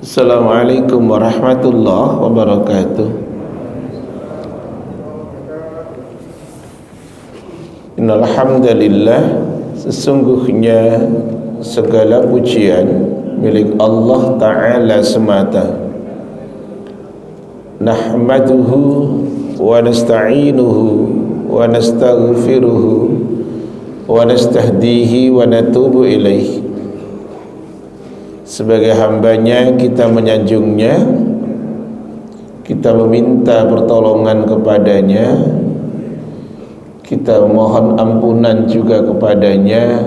Assalamualaikum warahmatullahi wabarakatuh. Innal hamdalillah, sesungguhnya segala pujian milik Allah Ta'ala semata. Nahmaduhu wa nasta'inuhu wa nastaghfiruhu wa nastahdihi wa natubu ilaih. Sebagai hambanya kita menyanjungnya, kita meminta pertolongan kepadanya, kita mohon ampunan juga kepadanya,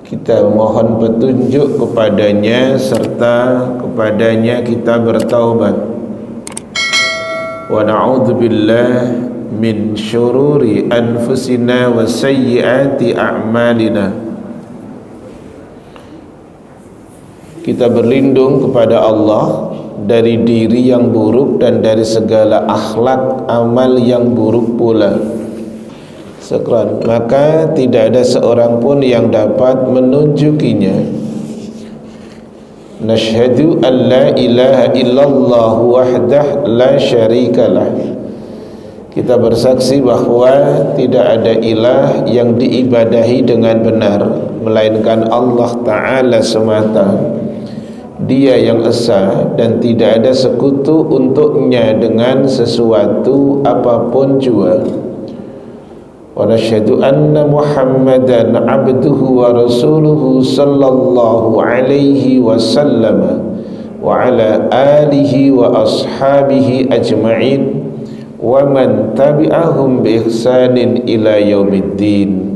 kita mohon petunjuk kepadanya, serta kepadanya kita bertaubat. Wa na'udzubillah min syururi anfusina wa sayyiati a'malina. Kita berlindung kepada Allah dari diri yang buruk dan dari segala akhlak amal yang buruk pula. Sekran, maka tidak ada seorang pun yang dapat menunjukinya. Nashhadu an la ilaha illallah wahdah la syarikalah. Kita bersaksi bahwa tidak ada ilah yang diibadahi dengan benar melainkan Allah Ta'ala semata. Dia yang esa dan tidak ada sekutu untuknya dengan sesuatu apapun jua. Wa nasyhadu anna Muhammadan abduhu wa rasuluhu sallallahu alaihi wasallam wa ala alihi wa ashabihi ajma'in wa man tabi'ahum bi ihsanin ila yaumiddin.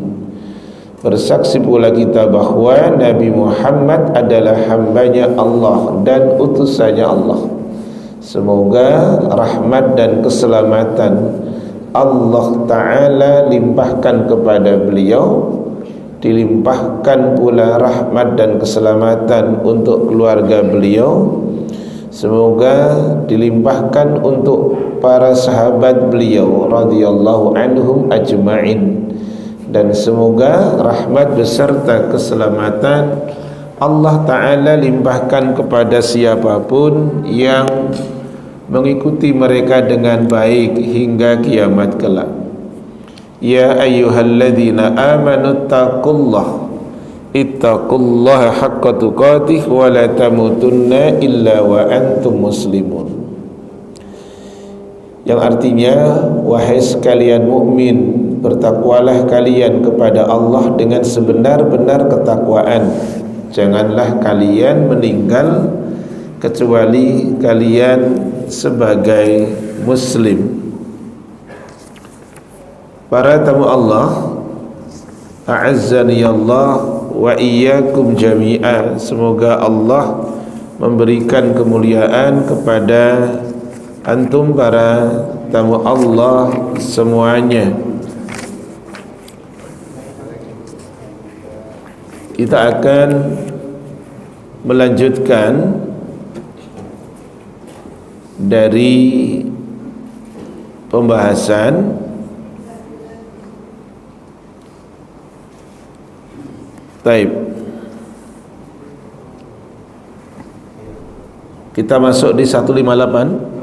Bersaksi pula kita bahwa Nabi Muhammad adalah hambanya Allah dan utusannya Allah. Semoga rahmat dan keselamatan Allah Ta'ala limpahkan kepada beliau, dilimpahkan pula rahmat dan keselamatan untuk keluarga beliau. Semoga dilimpahkan untuk para sahabat beliau radhiyallahu anhum ajma'in. Dan semoga rahmat beserta keselamatan Allah Ta'ala limpahkan kepada siapapun yang mengikuti mereka dengan baik hingga kiamat kelak. Ya ayyuhalladzina amanu ittaqullaha haqqa tuqatih wa la tamutunna illa wa antum muslimun. Yang artinya, wahai sekalian mukmin, bertakwalah kalian kepada Allah dengan sebenar-benar ketakwaan. Janganlah kalian meninggal kecuali kalian sebagai muslim. Para tamu Allah, a'azzani Allah wa iyyakum jami'a. Semoga Allah memberikan kemuliaan kepada antum para tamu Allah semuanya. Kita akan melanjutkan dari pembahasan Taib. Kita masuk di 158.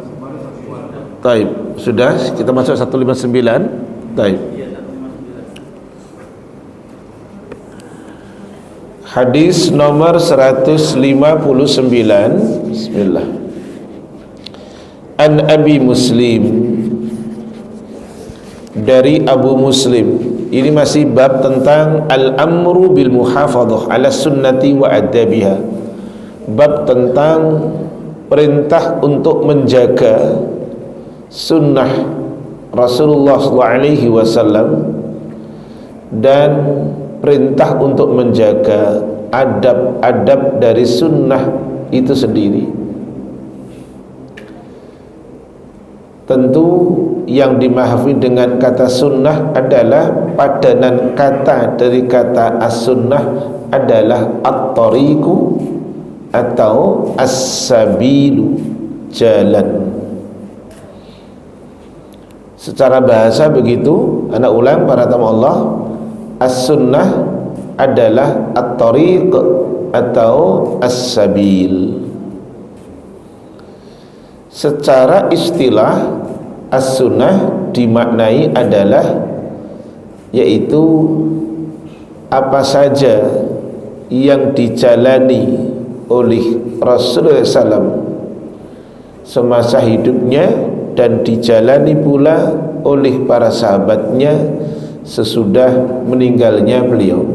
Taib. Sudah kita masuk 159. Taib. Hadis nomor 159. Bismillah. An Abi Muslim, dari Abu Muslim. Ini masih bab tentang al-amru bil muhafadhah ala sunnati wa adabiha. Bab tentang perintah untuk menjaga sunnah Rasulullah SAW dan perintah untuk menjaga adab-adab dari sunnah itu sendiri. Tentu yang dimahami dengan kata sunnah adalah padanan kata dari kata as-sunnah adalah at-tariqu atau as-sabilu, jalan. Secara bahasa begitu, anak ulang para tamu Allah, as-sunnah adalah at-tariq atau as-sabil. Secara istilah as-sunnah dimaknai adalah yaitu apa saja yang dijalani oleh Rasulullah SAW semasa hidupnya dan dijalani pula oleh para sahabatnya sesudah meninggalnya beliau.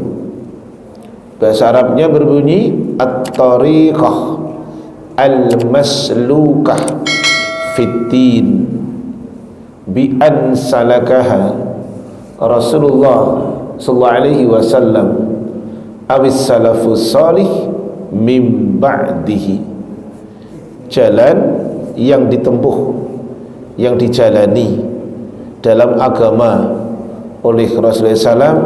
Bahasa Arabnya berbunyi at-tariqah al-maslukah fiddin bi an salakaha Rasulullah sallallahu alaihi wasallam awis salafus salih mim ba'dihi. Jalan yang ditempuh, yang dijalani dalam agama oleh Rasulullah SAW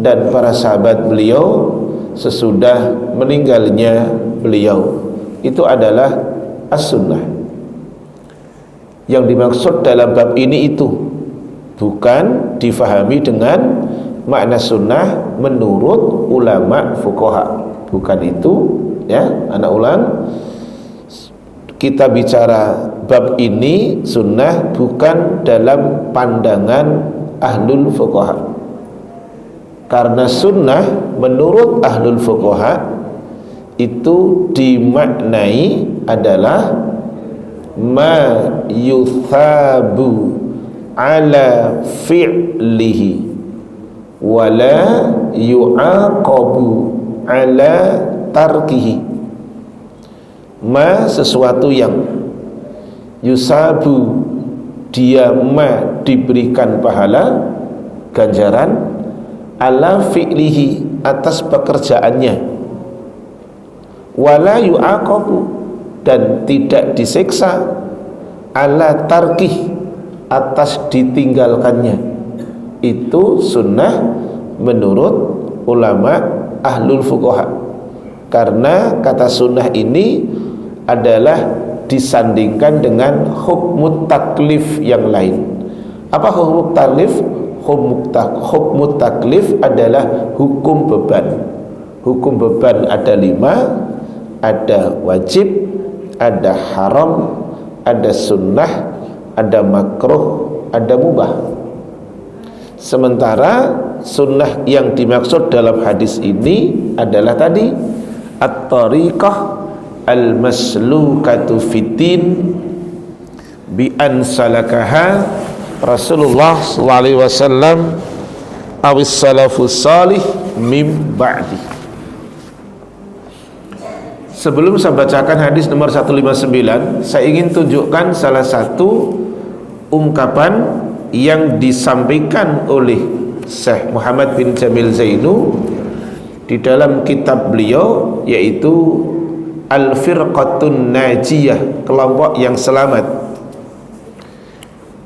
dan para sahabat beliau sesudah meninggalnya beliau, itu adalah as-sunnah. Yang dimaksud dalam bab ini itu bukan difahami dengan makna sunnah menurut ulama fuqaha, bukan itu ya. Anak ulang, kita bicara bab ini sunnah bukan dalam pandangan ahlul fuqaha, karena sunnah menurut ahlul fuqaha itu dimaknai adalah ma yuthabu ala fi'lihi wala yu'aqabu ala tarkihi. Ma sesuatu yang yusabu dia ma diberikan pahala ganjaran ala fi'lihi atas pekerjaannya, wala yu'aqabu dan tidak disiksa ala tarkih atas ditinggalkannya. Itu sunnah menurut ulama ahlul fuqaha, karena kata sunnah ini adalah disandingkan dengan hukmut taklif yang lain. Apa hukum taklif? Hukum taklif adalah hukum beban. Hukum beban ada 5, ada wajib, ada haram, ada sunnah, ada makruh, ada mubah. Sementara sunnah yang dimaksud dalam hadis ini adalah tadi at-tariqah al-maslukatu fiddin bi an salakaha Rasulullah sallallahu alaihi wasallam awis salafus salih mim ba'di. Sebelum saya bacakan hadis nomor 159, saya ingin tunjukkan salah satu ungkapan yang disampaikan oleh Syekh Muhammad bin Jamil Zainu di dalam kitab beliau, yaitu Al-Firqatun Najiyah, kelompok yang selamat.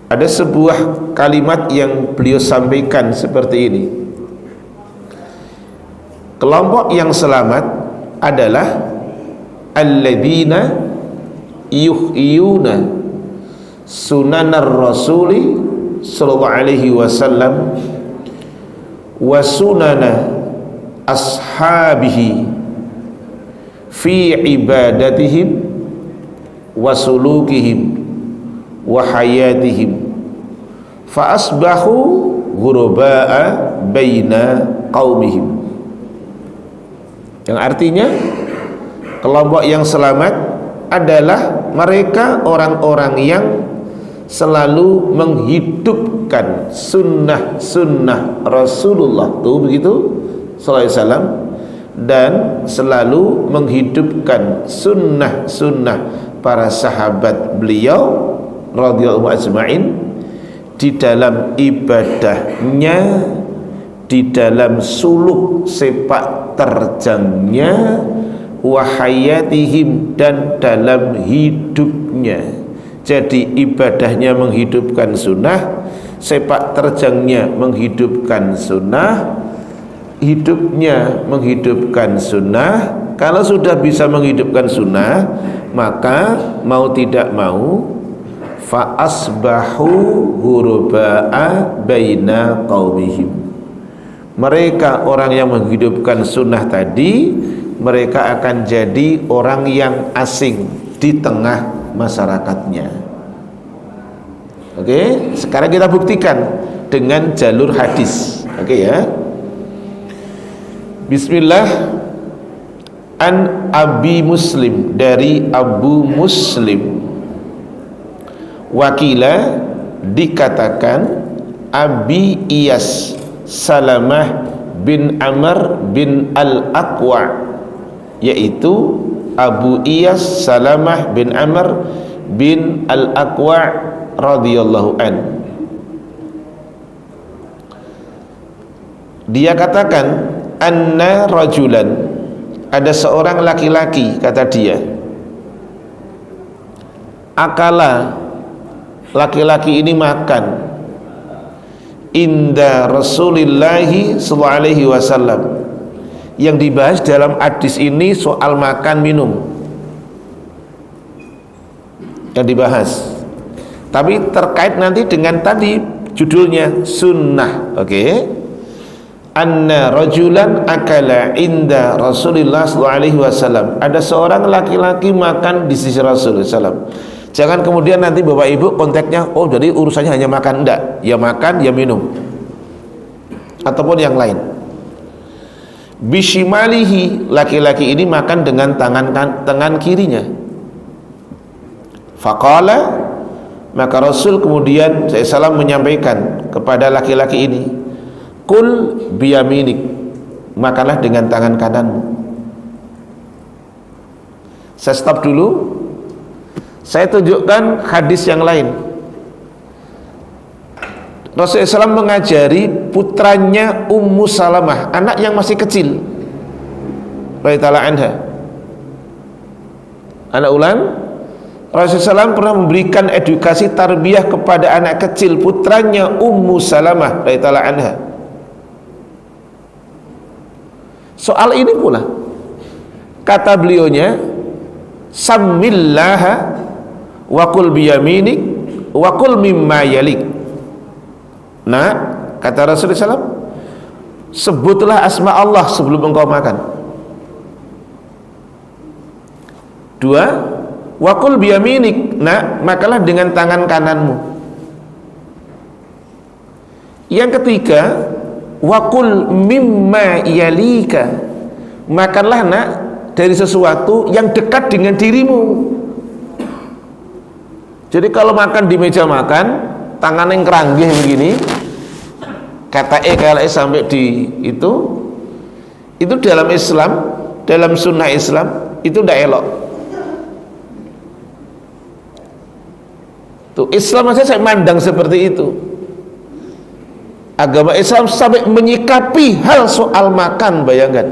Ada sebuah kalimat yang beliau sampaikan seperti ini: kelompok yang selamat adalah alladzina yuhyuna sunanar rasuli sallallahu alaihi wasallam wa sunana ashabihi fi ibadatihim wa sulukihim wa hayatihim fa asbahu ghurba'a baina qaumihim. Yang artinya kelompok yang selamat adalah mereka orang-orang yang selalu menghidupkan sunnah-sunnah Rasulullah tuh begitu sallallahu alaihi wasallam, dan selalu menghidupkan sunnah-sunnah para sahabat beliau radhiyallahu ajma'in di dalam ibadahnya, di dalam suluk sepak terjangnya, wahayatihim dan dalam hidupnya. Jadi ibadahnya menghidupkan sunnah, sepak terjangnya menghidupkan sunnah, hidupnya menghidupkan sunnah. Kalau sudah bisa menghidupkan sunnah, maka mau tidak mau fa asbahu ghurba'a baina qaumihim. Mereka orang yang menghidupkan sunnah tadi, mereka akan jadi orang yang asing di tengah masyarakatnya. Oke, sekarang kita buktikan dengan jalur hadis. Oke ya. Bismillah. An Abi Muslim, dari Abu Muslim. Wakila, dikatakan Abi Iyas Salamah bin Amr bin Al-Aqwa, yaitu Abu Iyas Salamah bin Amr bin Al-Aqwa radhiyallahu an. Dia katakan anna rajulan, ada seorang laki-laki, kata dia, akala, laki-laki ini makan, inda Rasulillahi sallallahu alaihi wasallam. Yang dibahas dalam hadis ini soal makan minum yang dibahas, tapi terkait nanti dengan tadi judulnya sunnah. Oke. Anna rajulan akala inda Rasulillah sallallahu alaihi wasallam. Ada seorang laki-laki makan di sisi Rasulullah sallallahu. Jangan kemudian nanti Bapak Ibu konteksnya, oh jadi urusannya hanya makan. Enggak, ya makan ya minum ataupun yang lain. Bishimalihi, laki-laki ini makan dengan tangan kirinya. Faqala, maka Rasul kemudian SAW menyampaikan kepada laki-laki ini, kul biyaminik, makanlah dengan tangan kananmu. Saya stop dulu. Saya tunjukkan hadis yang lain. Rasulullah SAW mengajari putranya Ummu Salamah, anak yang masih kecil, radhiyallahu anha. Anak ulang, Rasulullah SAW pernah memberikan edukasi tarbiyah kepada anak kecil, putranya Ummu Salamah radhiyallahu anha. Soal ini pula kata beliaunya, samillaha wa kul biyaminik wa kul mimma yalik. Nah, kata Rasulullah SAW, sebutlah asma Allah sebelum engkau makan. Dua, wa kul biyaminik, nah makanlah dengan tangan kananmu. Yang ketiga, wakul mimma yalika, makanlah nak dari sesuatu yang dekat dengan dirimu. Jadi kalau makan di meja makan, tangan yang keranggih begini, kata kalau sampai di itu dalam Islam, dalam sunnah Islam itu tidak elok. Tuh Islam saja saya mandang seperti itu. Agama Islam sampai menyikapi hal soal makan, bayangkan.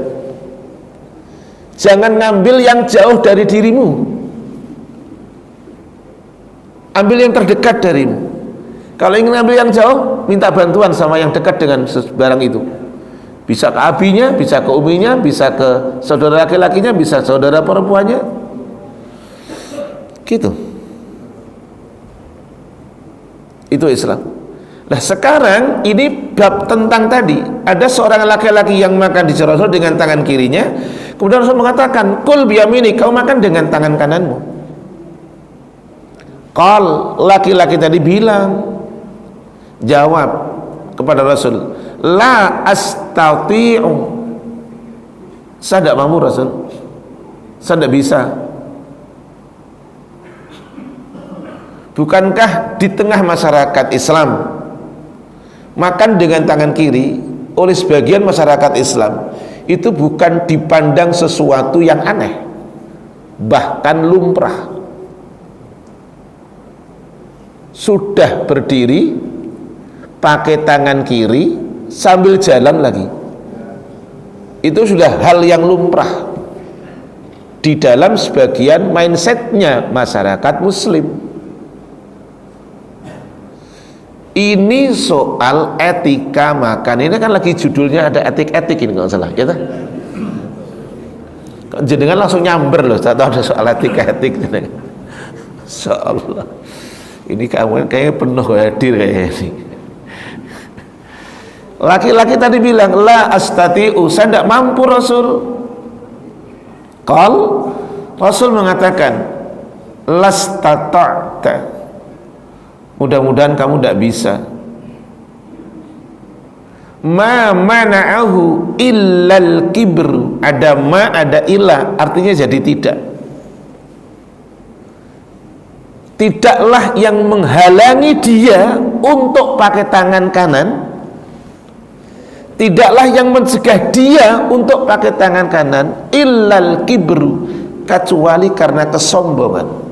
Jangan ngambil yang jauh dari dirimu, ambil yang terdekat darimu. Kalau ingin ambil yang jauh, minta bantuan sama yang dekat dengan barang itu. Bisa ke abinya, bisa ke uminya, bisa ke saudara laki-lakinya, bisa saudara perempuannya. Gitu. Itu Islam. Nah sekarang ini bab tentang tadi, ada seorang laki-laki yang makan di Rasul dengan tangan kirinya, kemudian Rasul mengatakan, kul biyamini, kau makan dengan tangan kananmu. Qal, laki-laki tadi bilang, jawab kepada Rasul, la astati'u, saya tidak mampu Rasul, saya tidak bisa. Bukankah di tengah masyarakat Islam makan dengan tangan kiri oleh sebagian masyarakat Islam itu bukan dipandang sesuatu yang aneh, bahkan lumrah. Sudah berdiri pakai tangan kiri sambil jalan lagi, itu sudah hal yang lumrah di dalam sebagian mindsetnya masyarakat Muslim. Ini soal etika makan. Ini kan lagi judulnya ada etik-etik ini kalau salah, ya. Jenengan langsung nyamber loh, saya tahu ada soal etik-etik. Insyaallah. Ini kamu kayaknya penuh hadir kayak ini. Laki-laki tadi bilang, la astati'u, saya tidak mampu Rasul. Qal, Rasul mengatakan, lastata'ta, mudah-mudahan kamu tidak bisa. Ma mana'ahu illal kibru, ada ma ada illa, artinya jadi tidak. Tidaklah yang menghalangi dia untuk pakai tangan kanan, tidaklah yang mencegah dia untuk pakai tangan kanan, illal kibru, kecuali karena kesombongan.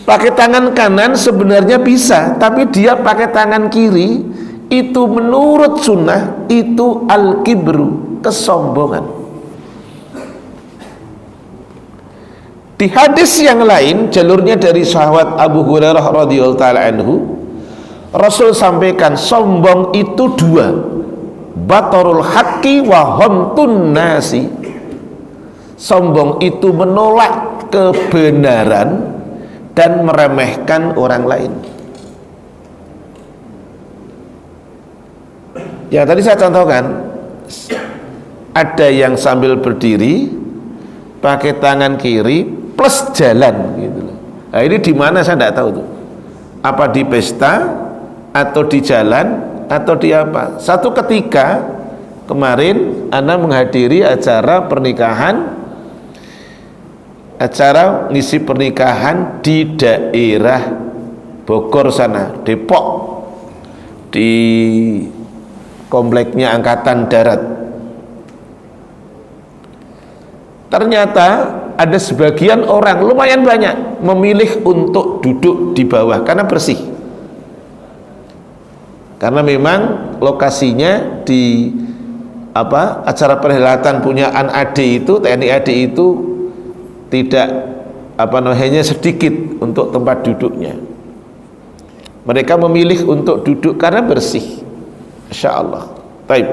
Pakai tangan kanan sebenarnya bisa, tapi dia pakai tangan kiri, itu menurut sunnah itu al-kibru, kesombongan. Di hadis yang lain, jalurnya dari sahabat Abu Hurairah radhiyallahu taala anhu, Rasul sampaikan sombong itu dua, batarul haqqi wa hamtun nasi. Sombong itu menolak kebenaran dan meremehkan orang lain. Yang tadi saya contohkan, ada yang sambil berdiri pakai tangan kiri plus jalan gitu loh. Nah, ini di mana saya tidak tahu tuh. Apa di pesta atau di jalan atau di apa? Satu ketika kemarin Ana menghadiri acara pernikahan, acara ngisi pernikahan di daerah Bogor sana, Depok, di kompleknya Angkatan Darat. Ternyata ada sebagian orang, lumayan banyak, memilih untuk duduk di bawah karena bersih. Karena memang lokasinya di acara perhelatan punya AD itu, TNI AD itu tidak hanya sedikit untuk tempat duduknya. Mereka memilih untuk duduk karena bersih. Masya Allah. Baik.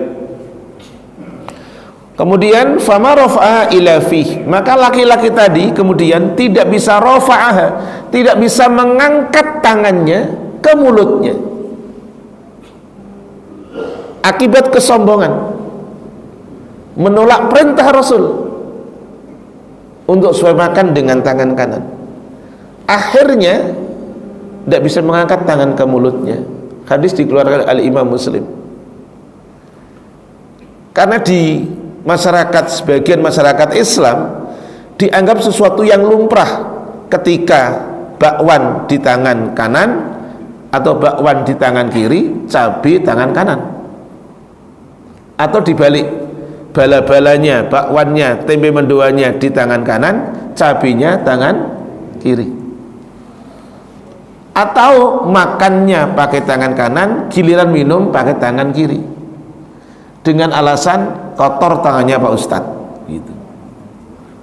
Kemudian fama rafa'aha ila fih, maka laki-laki tadi kemudian tidak bisa rafa'aha, tidak bisa mengangkat tangannya ke mulutnya akibat kesombongan, menolak perintah Rasul untuk supaya makan dengan tangan kanan. Akhirnya tidak bisa mengangkat tangan ke mulutnya. Hadis dikeluarkan oleh Imam Muslim. Karena di masyarakat, sebagian masyarakat Islam dianggap sesuatu yang lumrah ketika bakwan di tangan kanan atau bakwan di tangan kiri, cabai tangan kanan, atau dibalik, bala-balanya, bakwannya, tempe mendoannya di tangan kanan, cabainya tangan kiri, atau makannya pakai tangan kanan, giliran minum pakai tangan kiri dengan alasan kotor tangannya Pak Ustadz gitu.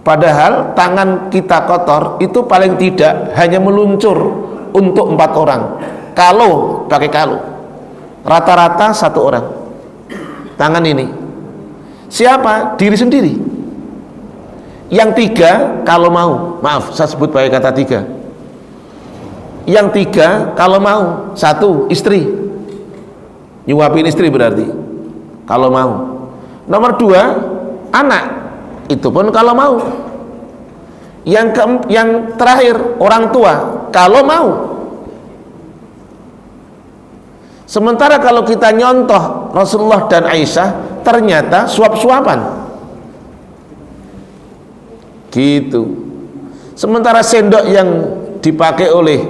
Padahal tangan kita kotor itu paling tidak hanya meluncur untuk 4 orang kalau pakai kalau, rata-rata 1 orang tangan ini. Siapa? Diri sendiri. Yang 3 kalau mau, maaf saya sebut pakai kata 3. Yang 3 kalau mau, 1 istri, nyuapin istri berarti kalau mau. Nomor 2 anak, itu pun kalau mau. Yang terakhir orang tua kalau mau. Sementara kalau kita nyontoh Rasulullah dan Aisyah, ternyata suap-suapan gitu. Sementara sendok yang dipakai oleh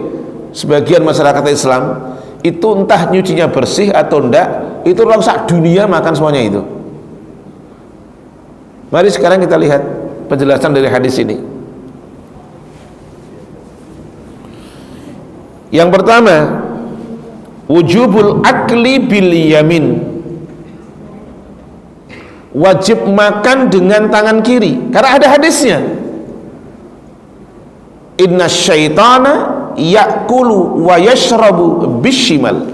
sebagian masyarakat Islam itu entah nyucinya bersih atau enggak, itu rusak dunia makan semuanya itu. Mari sekarang kita lihat penjelasan dari hadis ini. Yang pertama, wujubul akli bil yamin, wajib makan dengan tangan kiri karena ada hadisnya, inna syaitana ya'kulu wa yashrabu bishimal,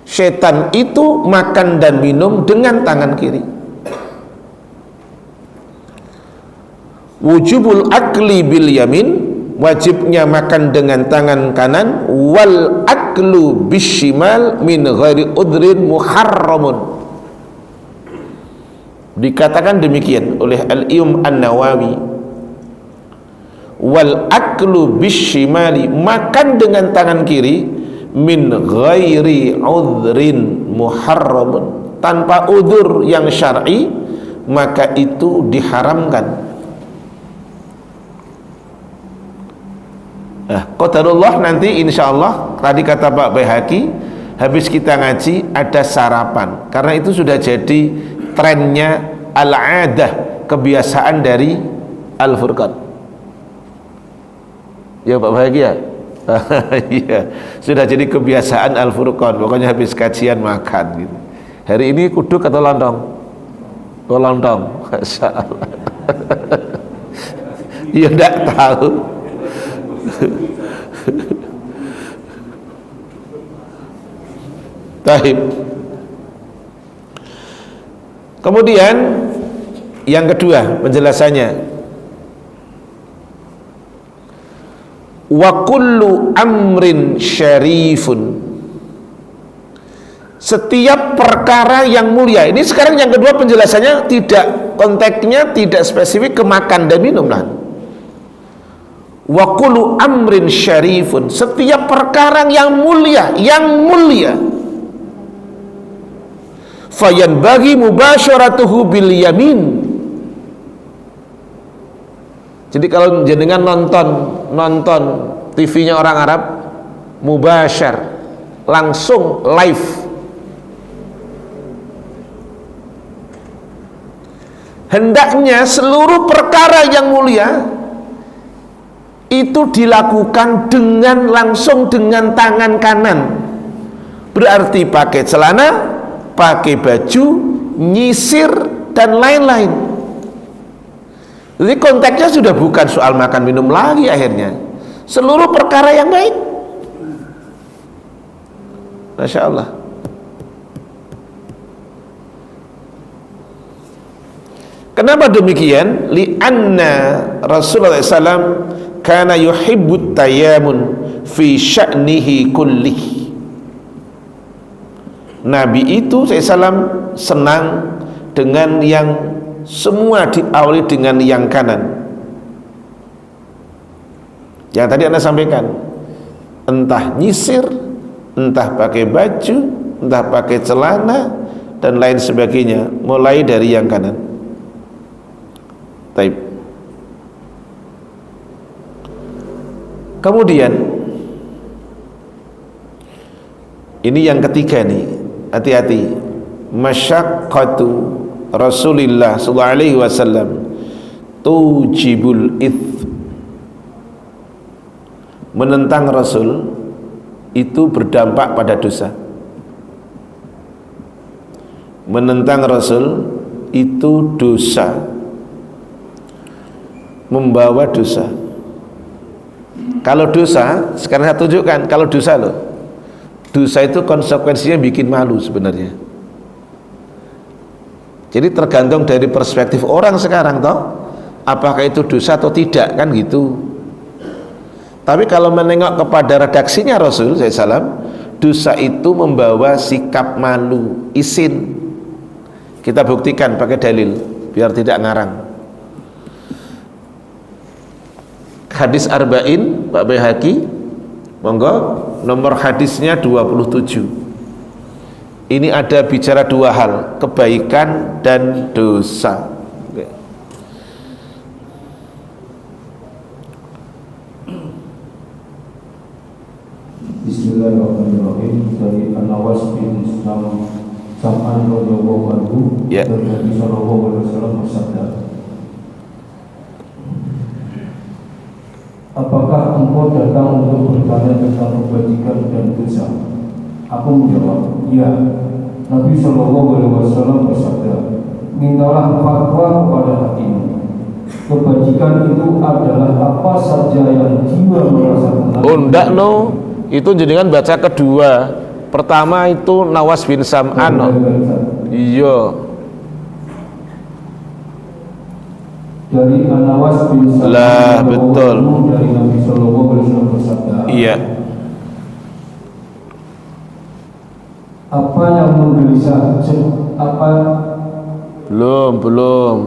syaitan itu makan dan minum dengan tangan kiri. Wujubul akli bil yamin, wajibnya makan dengan tangan kanan, wal aklu bishimal min ghairi udrin muharramun, Dikatakan demikian oleh Al-Imam An-Nawawi, wal aklu bisyimali, makan dengan tangan kiri, min ghairi udhrin muharramun, tanpa udzur yang syar'i, maka itu diharamkan. Qadarullah nanti insyaallah, tadi kata Pak Baihaqi, habis kita ngaji ada sarapan, karena itu sudah jadi trennya, al-adah, kebiasaan dari Al-Furqan. Ya Pak Bahagia ya? Iya, sudah jadi kebiasaan Al-Furqan, pokoknya habis kajian makan gitu. Hari ini kuduk atau lontong? Oh, lontong. Masya Allah. Ya enggak tahu. Tahib. Kemudian yang kedua penjelasannya, wa kullu amrin syarifun, setiap perkara yang mulia. Ini sekarang yang kedua penjelasannya, tidak, konteksnya tidak spesifik ke makan dan minum lah. Wa kullu amrin syarifun, setiap perkara yang mulia, fayan bagi mubasyaratuhu bil yamin. Jadi kalau jenengan nonton TV-nya orang Arab, mubasyar, langsung live, hendaknya seluruh perkara yang mulia itu dilakukan dengan langsung dengan tangan kanan, berarti pakai celana, pakai baju, nyisir dan lain-lain. Jadi konteksnya sudah bukan soal makan minum lagi, akhirnya seluruh perkara yang baik. Masya Allah. Kenapa demikian? Li'anna Rasulullah SAW kana yuhibbut tayamun fi sya'nihi kullih. Nabi itu SAW senang dengan yang semua diawali dengan yang kanan. Yang tadi Anda sampaikan, entah nyisir, entah pakai baju, entah pakai celana dan lain sebagainya, mulai dari yang kanan. Taib. Kemudian ini yang ketiga nih, hati-hati, masyaqqatu Rasulillah sallallahu alaihi wasallam tujibul its. Menentang Rasul itu berdampak pada dosa. Menentang Rasul itu dosa, membawa dosa. Kalau dosa, sekarang saya tunjukkan, kalau dosa loh, dosa itu konsekuensinya bikin malu sebenarnya. Jadi tergantung dari perspektif orang sekarang toh, apakah itu dosa atau tidak, kan gitu. Tapi kalau menengok kepada redaksinya Rasul SAW, dosa itu membawa sikap malu, isin. Kita buktikan pakai dalil biar tidak ngarang. Hadis Arba'in Pak Baihaqi, monggo, nomor hadisnya 27. Ini ada bicara dua hal, kebaikan dan dosa. Bismillahirrahmanirrahim. Dari An-Nawas bin Sam'an radhiyallahu anhu, dari Nabi sallallahu alaihi wasallam bersabda, apakah engkau datang untuk bertanya tentang kebajikan dan dosa? Aku menjawab, iya. Nabi sallallahu alaihi wasallam bersabda, mintalah fatwa kepada hatimu. Kebajikan itu adalah apa saja yang jiwa merasa tenang. Oh enggak no, itu jenengan baca kedua. Pertama itu Nawas bin Sam'an. Iya. Dari Nawas bin Sam'an. Lah betul. Dari Nabi sallallahu alaihi wasallam bersabda. Iya. Apa yang menggelisah, apa Belum.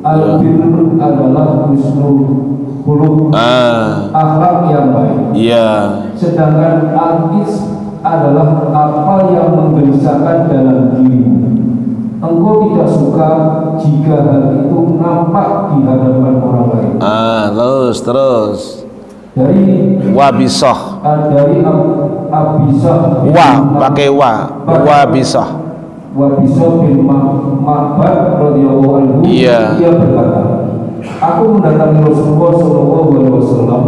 Al-birr adalah husnul khuluq, akhlak yang baik. Iya. Sedangkan al-is adalah apa yang menggelisahkan dalam dirimu. Engkau tidak suka jika hal itu nampak di hadapan orang lain. Terus. Dari Wabisah. Dari Abisah. Pakai Wabisah. Wabisah bin Ma'bad radhiyallahu anhu, Iya. Dia berkata, aku mendatangi Rasulullah sallallahu alaihi wasallam,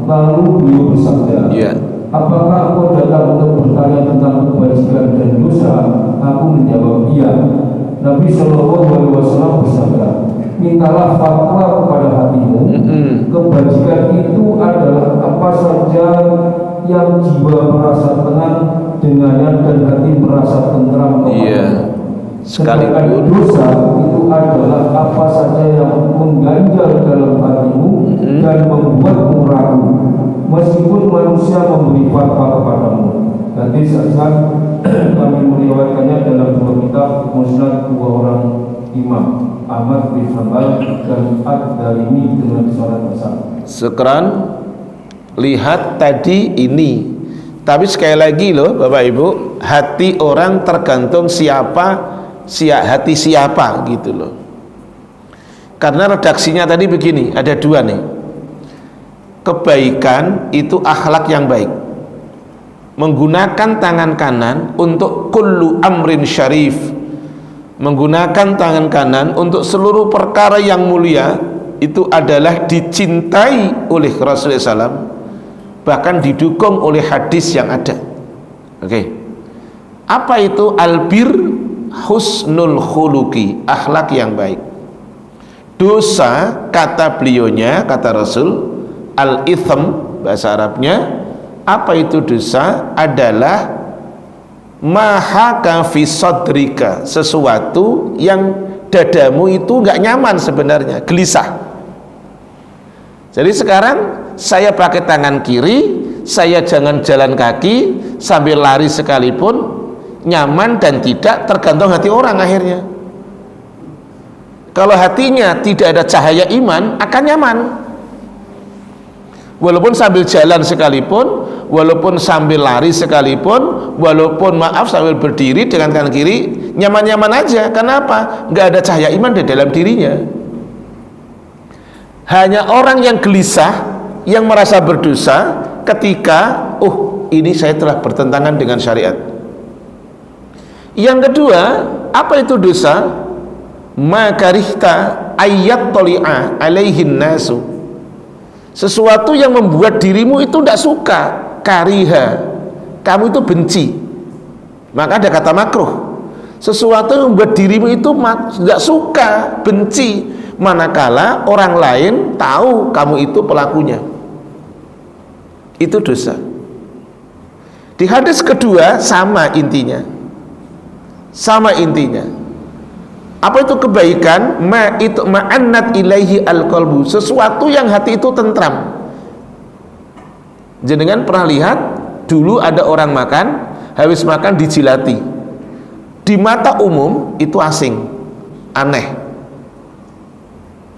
lalu beliau bersabda, Iya. apakah engkau datang untuk bertanya tentang kebajikan dan dosa? Aku menjawab, iya. Nabi sallallahu alaihi wasallam bersabda, mintalah fatwa kepada hatimu. Kebajikan itu adalah apa saja yang jiwa merasa tenang dengannya dan hati merasa tentram kepada. Iya. Sekalipun dosa itu adalah apa saja yang mengganjal dalam hatimu dan membuatmu ragu, meskipun manusia memberi fatwa kepadamu. Hadis Hasan kami meriwayatkannya dalam dua kitab Musnad dua orang imam, Ahmad bin Hanbal dan Ad-Darimi dengan sanad hasan. Sekarang lihat tadi ini. Tapi sekali lagi loh Bapak Ibu, hati orang tergantung hati siapa gitu loh. Karena redaksinya tadi begini, ada dua nih. Kebaikan itu akhlak yang baik. Menggunakan tangan kanan untuk kullu amrin syarif. Menggunakan tangan kanan untuk seluruh perkara yang mulia, itu adalah dicintai oleh Rasulullah SAW, bahkan didukung oleh hadis yang ada. Oke. Apa itu albir? Husnul khuluqi, akhlak yang baik. Dosa, kata beliaunya, kata Rasul, al-ithm bahasa Arabnya, apa itu dosa? Adalah mahaka fi sadrika, sesuatu yang dadamu itu nggak nyaman sebenarnya, gelisah. Jadi sekarang saya pakai tangan kiri, saya jangan jalan kaki sambil lari sekalipun, nyaman dan tidak tergantung hati orang akhirnya. Kalau hatinya tidak ada cahaya iman, akan nyaman. Walaupun sambil jalan sekalipun, walaupun sambil lari sekalipun, walaupun sambil berdiri dengan kanan kiri, nyaman-nyaman aja. Kenapa? Nggak ada cahaya iman di dalam dirinya. Hanya orang yang gelisah, yang merasa berdosa ketika ini saya telah bertentangan dengan syariat. Yang kedua, apa itu dosa? Makarihta ayat toli'a alaihin nasu, sesuatu yang membuat dirimu itu tidak suka. Kariha, kamu itu benci, maka ada kata makruh. Sesuatu yang membuat dirimu itu tidak suka, benci, manakala orang lain tahu kamu itu pelakunya, itu dosa. Di hadis kedua sama intinya. Apa itu kebaikan? Itu ma'annat ilaihi al-qalbu, sesuatu yang hati itu tentram. Jenengan pernah lihat dulu ada orang makan, habis makan dijilati. Di mata umum itu asing, aneh.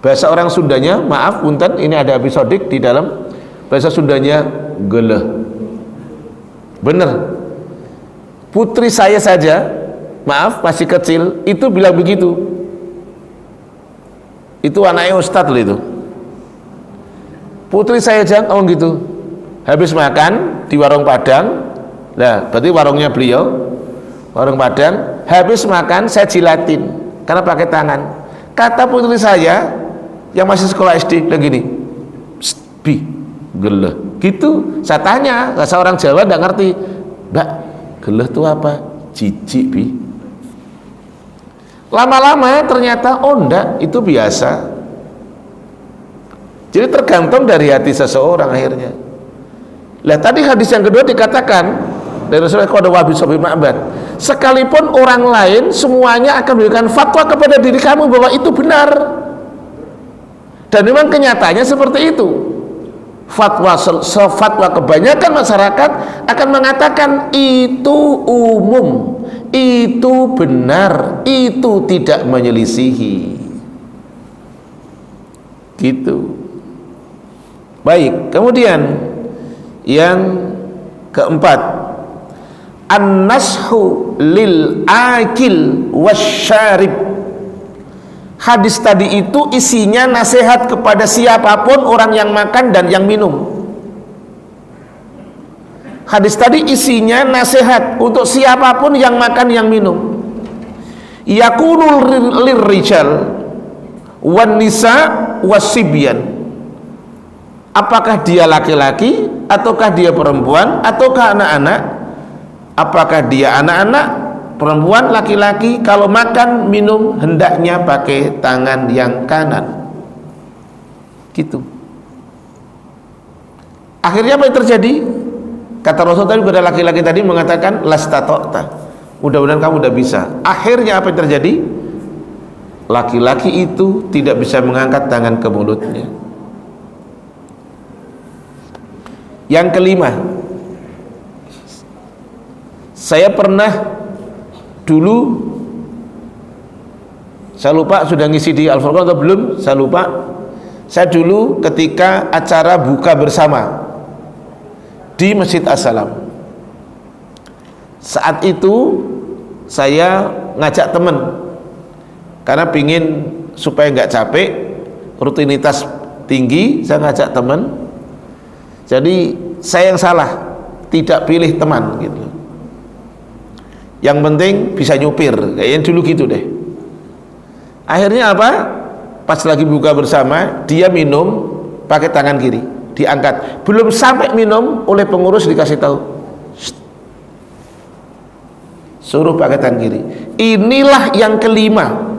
Bahasa orang Sundanya, maaf punten, ini ada episodik di dalam bahasa Sundanya, geleh. Bener. Putri saya saja, maaf masih kecil, itu bilang begitu. Itu anaknya ustadz loh itu. Putri saya aja ngomong gitu. Habis makan di warung Padang, nah berarti warungnya beliau, warung Padang. Habis makan saya jilatin karena pakai tangan. Kata putri saya yang masih sekolah SD begini, bi geleh. Gitu. Saya tanya, bahasa orang Jawa nggak ngerti. Mbak, geleh itu apa? Jijik bi. Lama-lama ternyata enggak, itu biasa. Jadi tergantung dari hati seseorang akhirnya. Lah tadi hadis yang kedua dikatakan dari Rasulullah qad wabi sabi ma'bad, sekalipun orang lain semuanya akan memberikan fatwa kepada diri kamu bahwa itu benar. Dan memang kenyataannya seperti itu. Fatwa kebanyakan masyarakat akan mengatakan itu umum, itu benar, itu tidak menyelisihi. Gitu. Baik, kemudian yang keempat, an-nashu lil akil wasyarib. Hadis tadi itu isinya nasihat kepada siapapun orang yang makan dan yang minum. Hadis tadi isinya nasihat untuk siapapun yang makan yang minum. Yakunul lirrijal wan nisa wasibyan. Apakah dia laki-laki ataukah dia perempuan ataukah anak-anak? Apakah dia anak-anak, perempuan, laki-laki? Kalau makan minum hendaknya pakai tangan yang kanan. Gitu. Akhirnya apa yang terjadi? Kata Rasul tadi kepada laki-laki tadi mengatakan lastata'ta. Mudah-mudahan kamu udah bisa. Akhirnya apa yang terjadi? Laki-laki itu tidak bisa mengangkat tangan ke mulutnya. Yang kelima, saya pernah dulu, saya lupa sudah ngisi di Al-Furqan atau belum, saya lupa. Saya dulu ketika acara buka bersama di Masjid As-Salam, saat itu saya ngajak teman karena pingin supaya nggak capek, rutinitas tinggi, saya ngajak teman. Jadi saya yang salah, tidak pilih teman gitu. Yang penting bisa nyupir, kayaknya dulu gitu deh. Akhirnya apa? Pas lagi buka bersama, dia minum pakai tangan kiri, diangkat. Belum sampai minum, oleh pengurus dikasih tahu, suruh pakai tangan kiri. Inilah yang kelima,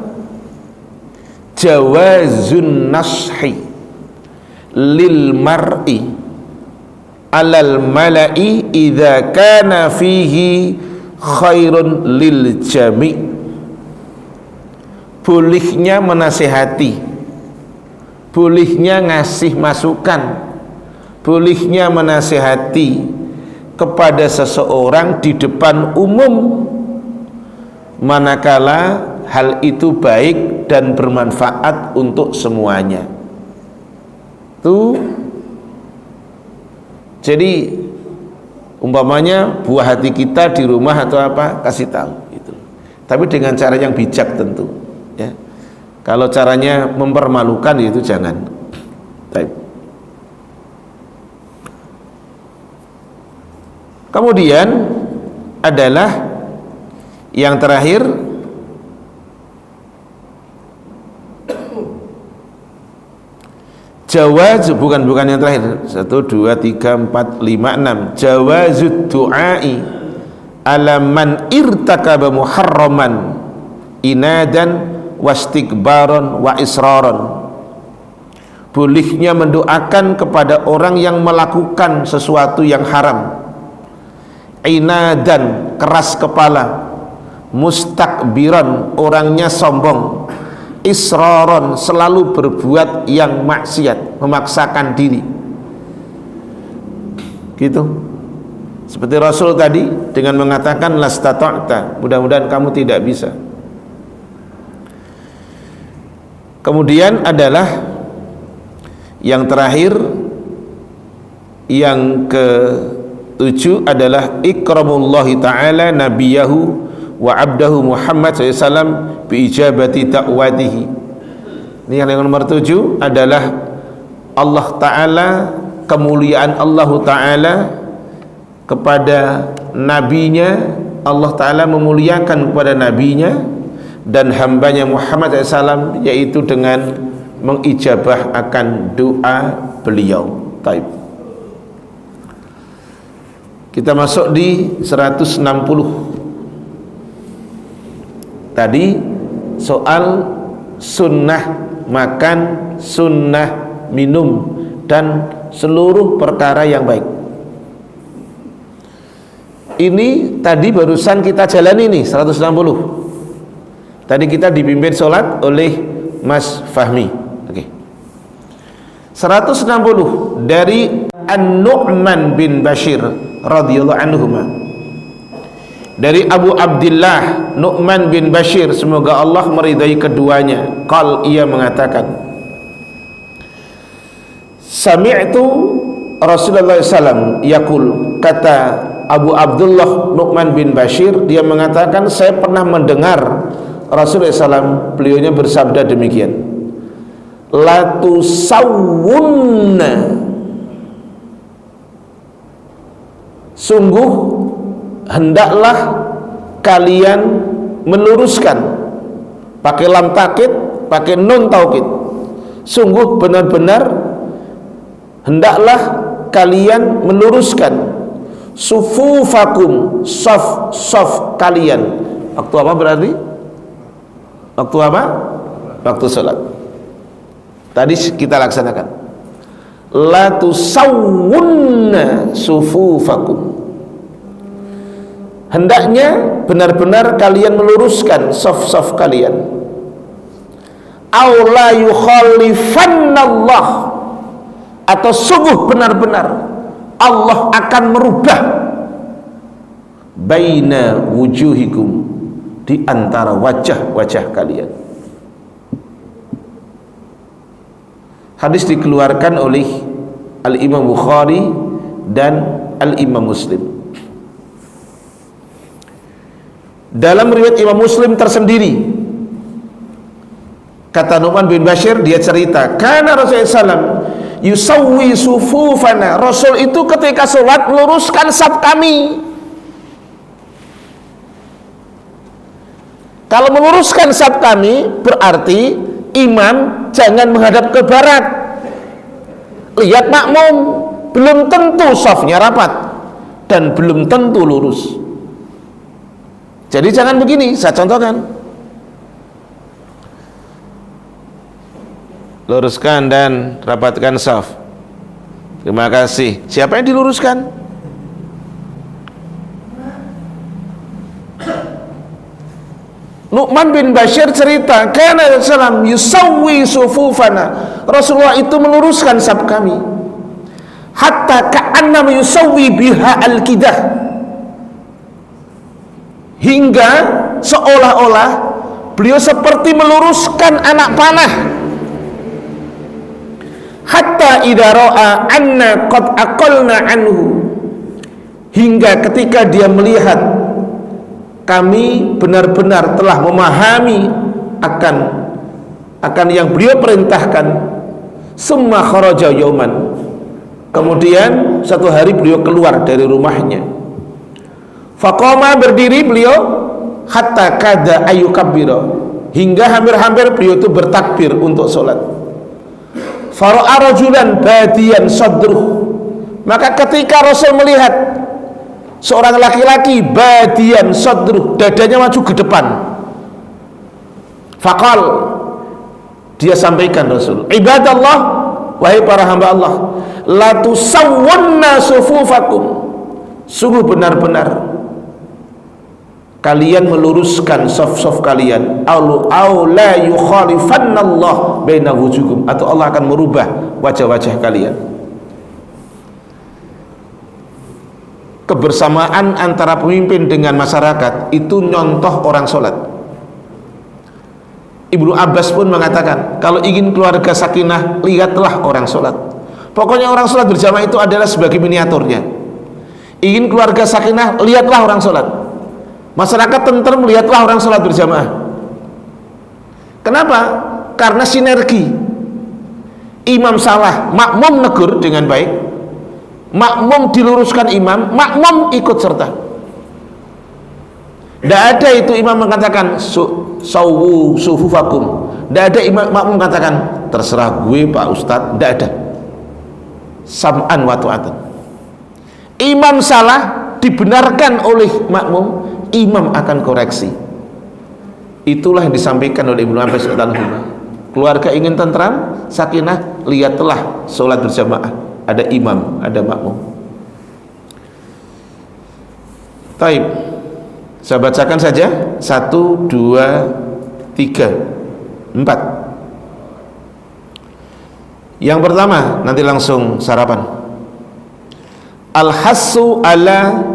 jawazun nashi lil mar'i alal mala'i idza kana fihi khairun lil jami'. Bolehnya menasihati, bolehnya ngasih masukan, bolehnya menasihati kepada seseorang di depan umum manakala hal itu baik dan bermanfaat untuk semuanya. Tuh, jadi umpamanya buah hati kita di rumah atau apa, kasih tahu gitu. Tapi dengan cara yang bijak tentu ya. Kalau caranya mempermalukan itu jangan. Baik. Kemudian adalah yang terakhir, jawaz, bukan yang terakhir, 1, 2, 3, 4, 5, 6, jawazud du'ai ala man irtakaba muharraman inadan wastikbaron wa israron. Bolehnya mendoakan kepada orang yang melakukan sesuatu yang haram, inadan, keras kepala, mustakbiran, orangnya sombong, israron, selalu berbuat yang maksiat, memaksakan diri gitu. Seperti Rasul tadi dengan mengatakan lastata'ta, mudah-mudahan kamu tidak bisa. Kemudian adalah yang terakhir, yang ke-7 adalah ikramullahi ta'ala nabiyahu wa abdahu Muhammad SAW bi ijabati da'watihi. Ini yang nomor 7 adalah Allah Ta'ala, kemuliaan Allah Ta'ala kepada nabinya. Allah Ta'ala memuliakan kepada nabinya dan hambanya Muhammad SAW, yaitu dengan mengijabah akan doa beliau. Taib. Kita masuk di 160. Tadi soal sunnah makan, sunnah minum, dan seluruh perkara yang baik. Ini tadi barusan kita jalani nih 160. Tadi kita dipimpin sholat oleh Mas Fahmi. Oke. 160 dari An-Nu'man bin Bashir radhiyallahu anhuma. dari Abu Abdillah Nu'man bin Bashir, semoga Allah meridai keduanya, ia mengatakan, sami'tu Rasulullah SAW yaqul, kata Abu Abdullah Nu'man bin Bashir, dia mengatakan, saya pernah mendengar Rasulullah SAW, beliaunya bersabda demikian, la tusawwunna, sungguh hendaklah kalian meluruskan, pakai lam taukid, pakai nun taukid, sungguh benar-benar hendaklah kalian meluruskan sufufakum, saf kalian. Waktu apa berarti? Waktu apa? Waktu salat. Tadi kita laksanakan, la tusawwunna sufufakum, hendaknya benar-benar kalian meluruskan saf kalian. Aw la yukhalifannallah, atau sungguh benar-benar Allah akan merubah baina wujuhikum, di antara wajah-wajah kalian. Hadis dikeluarkan oleh Al-Imam Bukhari dan Al-Imam Muslim. Dalam riwayat Imam Muslim tersendiri, kata Nu'man bin Bashir, dia cerita, karena Rasulullah SAW yusawwi sufufana, Rasul itu ketika sholat meluruskan saf kami. Kalau meluruskan saf kami berarti imam jangan menghadap ke barat. Lihat makmum, belum tentu safnya rapat dan belum tentu lurus. Jadi jangan begini, saya contohkan, luruskan dan rapatkan saf. Terima kasih. Siapa yang diluruskan? Nu'man bin Bashir cerita, kana Rasulullah yusawwi sufufana, Rasulullah itu meluruskan saf kami, hatta ka'annama yusawwi biha al-kidah, hingga seolah-olah beliau seperti meluruskan anak panah. Hatta idza ra'a anna qad aqalna anhu, hingga ketika dia melihat kami benar-benar telah memahami akan yang beliau perintahkan, summa kharaja yauman, kemudian satu hari beliau keluar dari rumahnya, faqama, berdiri beliau, hatta kada ayyukabbira, hingga hampir-hampir beliau itu bertakbir untuk sholat. Fara'a rajulan badiyan sadruh, maka ketika Rasul melihat seorang laki-laki badiyan sadruh, dadanya maju ke depan, faqal, dia sampaikan Rasul, ibadallah, wahai para hamba Allah, la tusawwunna sufufakum, sungguh benar-benar kalian meluruskan saf-saf kalian, au la yukhalifannallah baina wujuhikum, atau Allah akan merubah wajah-wajah kalian. Kebersamaan antara pemimpin dengan masyarakat itu nyontoh orang sholat. Ibnu Abbas pun mengatakan, kalau ingin keluarga sakinah, lihatlah orang sholat. Pokoknya orang sholat berjamaah itu adalah sebagai miniaturnya. Ingin keluarga sakinah, lihatlah orang sholat. Masyarakat tentrem, lihatlah orang sholat berjamaah. Kenapa? Karena sinergi. Imam salah, makmum negur dengan baik, makmum diluruskan imam, makmum ikut serta. Tidak ada itu imam mengatakan sawu sufufakum, tidak ada imam makmum mengatakan terserah gue Pak Ustadz, tidak ada. Sam'an wa ta'atan. Imam salah dibenarkan oleh makmum, imam akan koreksi. Itulah yang disampaikan oleh Ibnu Abbas radhiyallahu. Keluarga ingin tentram, sakinah, lihatlah sholat berjamaah, ada imam, ada makmum. Taib, saya bacakan saja 1, 2, 3, 4. Yang pertama, nanti langsung sarapan. Al-hassu ala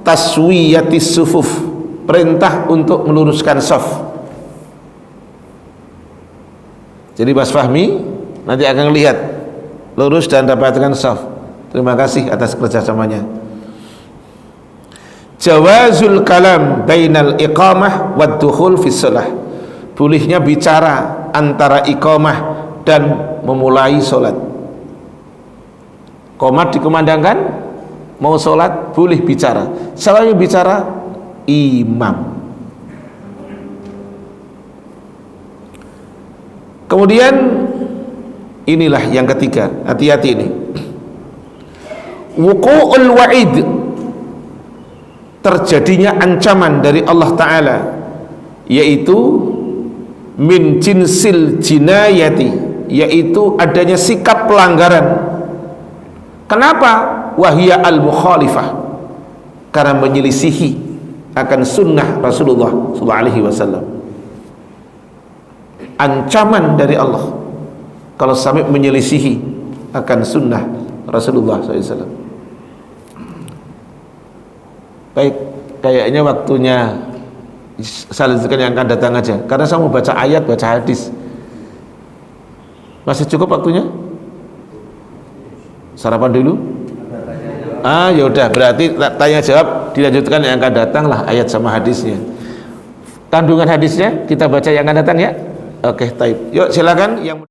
taswiyatis sufuf, perintah untuk meluruskan saf. Jadi Mas Fahmi nanti akan lihat lurus dan dapatkan saf. Terima kasih atas kerjasamanya. Jawazul kalam bainal iqamah wad dukhul fi shalah, bolehnya bicara antara iqamah dan memulai sholat. Qomat dikumandangkan, mau sholat boleh bicara. Siapa yang bicara? Imam. Kemudian inilah yang ketiga, hati-hati ini. Wuqu'ul wa'id, terjadinya ancaman dari Allah Ta'ala, yaitu min jinsil jinayati, yaitu adanya sikap pelanggaran. Kenapa? Wahia al-mukhalifah, karena menyelisihi akan sunnah Rasulullah SAW. Ancaman dari Allah kalau sampai menyelisihi akan sunnah Rasulullah SAW. Baik, kayaknya waktunya saya lanjutkan yang akan datang aja, karena saya mau baca ayat, baca hadis. Masih cukup waktunya? Sarapan dulu? Ya udah, berarti tanya jawab dilanjutkan yang akan datang lah, ayat sama hadisnya. Kandungan hadisnya kita baca yang akan datang ya. Oke, taib. Yuk silakan yang